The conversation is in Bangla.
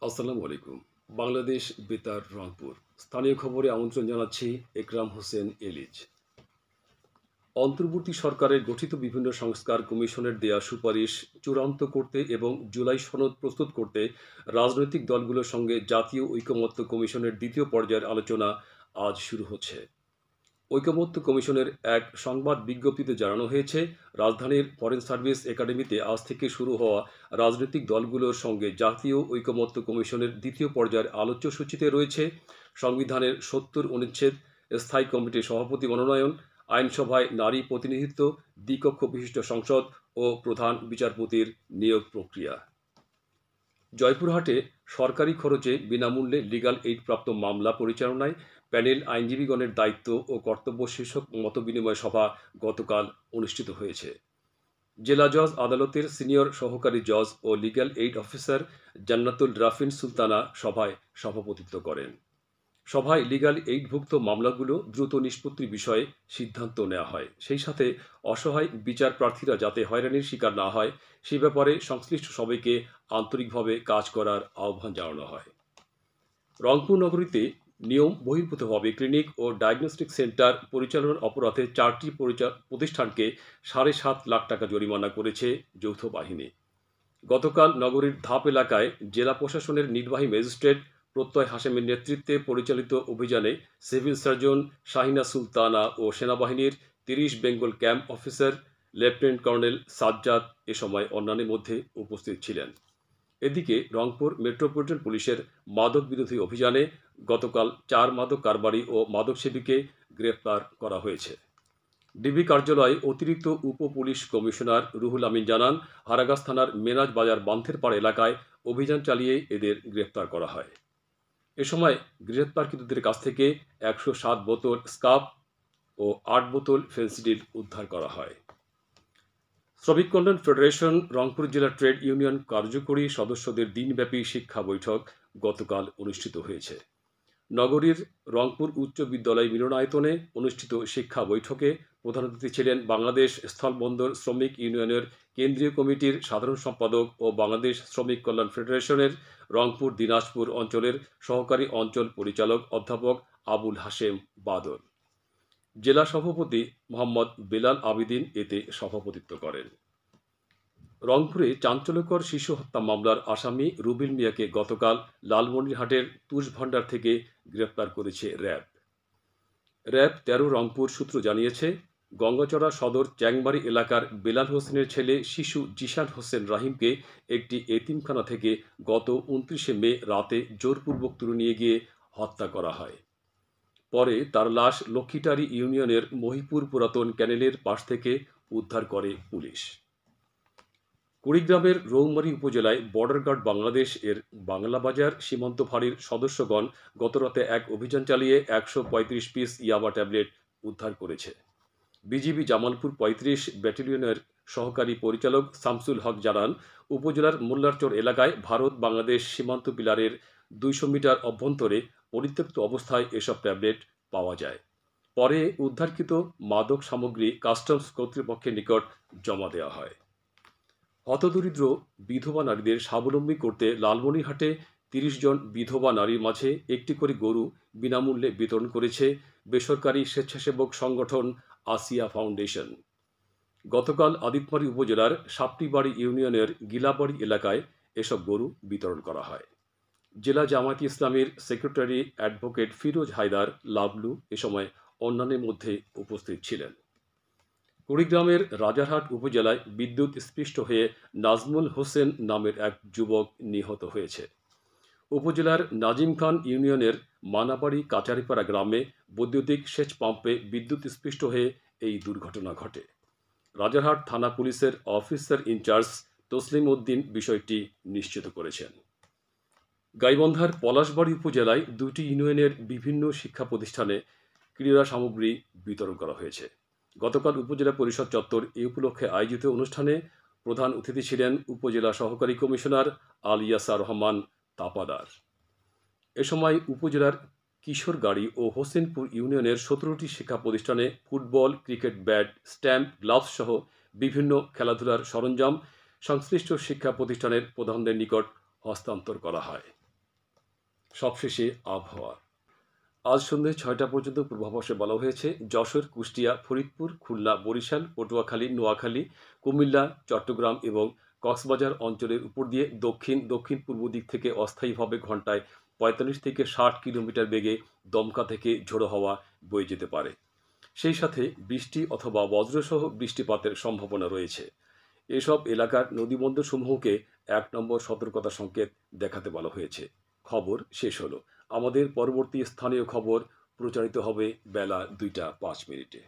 আসসালামু আলাইকুম। বাংলাদেশ বেতার রংপুর। স্থানীয় খবরে আমন্ত্রণ জানাচ্ছি একরাম হোসেন এলিজ। অন্তর্বর্তী সরকারের গঠিত বিভিন্ন সংস্কার কমিশনের দেয়া সুপারিশ চূড়ান্ত করতে এবং জুলাই সনদ প্রস্তুত করতে রাজনৈতিক দলগুলোর সঙ্গে জাতীয় ঐকমত্য কমিশনের দ্বিতীয় পর্যায়ের আলোচনা আজ শুরু হচ্ছে। ঐকমত্য কমিশনের এক সংবাদ বিজ্ঞপ্তিতে জানানো হয়েছে, রাজধানীর ফরেন সার্ভিস একাডেমিতে আজ থেকে শুরু হওয়া রাজনৈতিক দলগুলোর সঙ্গে জাতীয় ঐকমত্য কমিশনের দ্বিতীয় পর্যায়ের আলোচ্য সূচিতে রয়েছে সংবিধানের ৭০ অনুচ্ছেদ, স্থায়ী কমিটির সভাপতি মনোনয়ন, আইনসভায় নারী প্রতিনিধিত্ব, দ্বিকক্ষ বিশিষ্ট সংসদ ও প্রধান বিচারপতির নিয়োগ প্রক্রিয়া। জয়পুরহাটে সরকারি খরচে বিনামূল্যে লিগ্যাল এইড প্রাপ্ত মামলা পরিচালনায় প্যানেল আইনজীবীগণের দায়িত্ব ও কর্তব্য শীর্ষক মতবিনিময় সভা গতকাল অনুষ্ঠিত হয়েছে। জেলা জজ আদালতের সিনিয়র সহকারী জজ ও লিগ্যাল এইড অফিসার জান্নাতুল রাফিন সুলতানা সভায় সভাপতিত্ব করেন। সভায় লিগ্যাল এইডভুক্ত মামলাগুলো দ্রুত নিষ্পত্তির বিষয়ে সিদ্ধান্ত নেওয়া হয়। সেই সাথে অসহায় বিচার প্রার্থীরা যাতে হয়রানির শিকার না হয় সে ব্যাপারে সংশ্লিষ্ট সবাইকে আন্তরিকভাবে কাজ করার আহ্বান জানানো হয়। রংপুর নগরীতে নিয়ম বহির্ভূতভাবে ক্লিনিক ও ডায়াগনস্টিক সেন্টার পরিচালনার অপরাধে 4টি প্রতিষ্ঠানকে 7.5 লাখ টাকা জরিমানা করেছে যৌথ বাহিনী। গতকাল নগরীর ধাপ এলাকায় জেলা প্রশাসনের নির্বাহী ম্যাজিস্ট্রেট প্রত্যয় হাশেমের নেতৃত্বে পরিচালিত অভিযানে সিভিল সার্জন শাহিনা সুলতানা ও সেনাবাহিনীর 30 Bengal camp officer lieutenant colonel Sajjad এ সময় অন্যান্যের মধ্যে উপস্থিত ছিলেন। এদিকে রংপুর মেট্রোপলিটন পুলিশের মাদক বিরোধী অভিযানে গতকাল 4 মাদক কারবারি ও মাদক সেবীকে গ্রেফতার করা হয়েছে। ডিবি কার্যালয়ে অতিরিক্ত উপ পুলিশ কমিশনার রুহুল আমিন জানান, হারাগাছ থানার মেনাজ বাজার বান্ধের পাড় এলাকায় অভিযান চালিয়ে এদের গ্রেফতার করা হয়। এ সময় গ্রেফতারকৃতদের কাছ থেকে 107 বোতল স্কাপ ও 8 বোতল ফেন্সিডিল উদ্ধার করা হয়। শ্রমিক কল্যাণ ফেডারেশন রংপুর জেলা ট্রেড ইউনিয়ন কার্যকরী সদস্যদের দিনব্যাপী শিক্ষা বৈঠক গতকাল অনুষ্ঠিত হয়েছে। নগরীর রংপুর উচ্চ বিদ্যালয় মিলনায়তনে অনুষ্ঠিত শিক্ষা বৈঠকে প্রধান অতিথি ছিলেন বাংলাদেশ স্থলবন্দর শ্রমিক ইউনিয়নের কেন্দ্রীয় কমিটির সাধারণ সম্পাদক ও বাংলাদেশ শ্রমিক কল্যাণ ফেডারেশনের রংপুর দিনাজপুর অঞ্চলের সহকারী অঞ্চল পরিচালক অধ্যাপক আবুল হাশেম বাদল। জেলা সভাপতি মোহাম্মদ বেলাল আবিদিন এতে সভাপতিত্ব করেন। রংপুরে চাঞ্চল্যকর শিশু হত্যা মামলার আসামি রুবেল মিয়াকে গতকাল লালমনিরহাটের তুষভান্ডার থেকে গ্রেপ্তার করেছে র্যাব। 13 রংপুর সূত্র জানিয়েছে, গঙ্গাচড়া সদর চ্যাংবাড়ি এলাকার বেলাল হোসেনের ছেলে শিশু জিশান হোসেন রাহিমকে একটি এতিমখানা থেকে গত 29 মে রাতে জোরপূর্বক তুলে নিয়ে গিয়ে হত্যা করা হয়। পরে তার লাশ লক্ষ্মীটারি ইউনিয়নের মহিপুর পুরাতন ক্যানেলের পাশ থেকে উদ্ধার করে পুলিশ। কুড়িগ্রামের রৌমারী উপজেলায় বর্ডার গার্ড বাংলাদেশ এর বাংলাবাজার সীমান্ত ফাঁড়ির সদস্যগণ গতরাতে এক অভিযান চালিয়ে 135 পিস ইয়াবা ট্যাবলেট উদ্ধার করেছে। বিজিবি জামালপুর 35 ব্যাটালিয়নের সহকারী পরিচালক শামসুল হক জানান, উপজেলার মোল্লারচর এলাকায় ভারত বাংলাদেশ সীমান্ত পিলারের 200 মিটার অভ্যন্তরে পরিত্যক্ত অবস্থায় এসব ট্যাবলেট পাওয়া যায়। পরে উদ্ধারকৃত মাদক সামগ্রী কাস্টমস কর্তৃপক্ষের নিকট জমা দেওয়া হয়। হতদরিদ্র বিধবা নারীদের স্বাবলম্বী করতে লালমনিরহাটে 30 জন বিধবা নারীর মাঝে একটি করে গরু বিনামূল্যে বিতরণ করেছে বেসরকারি স্বেচ্ছাসেবক সংগঠন আসিয়া ফাউন্ডেশন। গতকাল আদিতমারী উপজেলার সাপটিবাড়ি ইউনিয়নের গিলাবাড়ি এলাকায় এসব গরু বিতরণ করা হয়। জেলা জামায়াতে ইসলামীর সেক্রেটারি অ্যাডভোকেট ফিরোজ হায়দার লাবলু এ সময় অন্যান্যের মধ্যে উপস্থিত ছিলেন। কুড়িগ্রামের রাজারহাট উপজেলায় বিদ্যুৎ স্পৃষ্ট হয়ে নাজমুল হোসেন নামের এক যুবক নিহত হয়েছে। উপজেলার নাজিম খান ইউনিয়নের মানাবাড়ি কাচারিপাড়া গ্রামে বৈদ্যুতিক সেচ পাম্পে বিদ্যুৎ স্পৃষ্ট হয়ে এই দুর্ঘটনা ঘটে। রাজারহাট থানা পুলিশের অফিসার ইনচার্জ তসলিম উদ্দিন বিষয়টি নিশ্চিত করেছেন। গাইবান্ধার পলাশবাড়ী উপজেলায় 2টি ইউনিয়নের বিভিন্ন শিক্ষা প্রতিষ্ঠানে ক্রীড়া সামগ্রী বিতরণ করা হয়েছে। গতকাল উপজেলা পরিষদ চত্বর এ উপলক্ষে আয়োজিত অনুষ্ঠানে প্রধান অতিথি ছিলেন উপজেলা সহকারী কমিশনার আল ইয়াসার রহমান তাপাদার। এ সময় উপজেলার কিশোরগাড়ি ও হোসেনপুর ইউনিয়নের 17টি শিক্ষা প্রতিষ্ঠানে football, cricket bat, stamp, gloves সহ বিভিন্ন খেলাধুলার সরঞ্জাম সংশ্লিষ্ট শিক্ষা প্রতিষ্ঠানের প্রধানদের নিকট হস্তান্তর করা হয়। সবশেষে আবহাওয়া। আজ সন্ধ্যে ৬টা পর্যন্ত পূর্বাভাসে বলা হয়েছে যশোর, কুষ্টিয়া, ফরিদপুর, খুলনা, বরিশাল, পটুয়াখালী, নোয়াখালী, কুমিল্লা, চট্টগ্রাম এবং কক্সবাজার অঞ্চলের উপর দিয়ে দক্ষিণ পূর্ব দিক থেকে অস্থায়ীভাবে ঘন্টায় ৪৫ থেকে ৬০ কিলোমিটার বেগে দমকা থেকে ঝোড়ো হাওয়া বয়ে যেতে পারে। সেই সাথে বৃষ্টি অথবা বজ্রসহ বৃষ্টিপাতের সম্ভাবনা রয়েছে। এসব এলাকার নদীবন্দরসমূহকে ১ নম্বর সতর্কতা সংকেত দেখাতে বলা হয়েছে। খবর শেষ হলো। আমাদের পরবর্তী স্থানীয় খবর প্রচারিত হবে বেলা ২টা ৫ মিনিটে।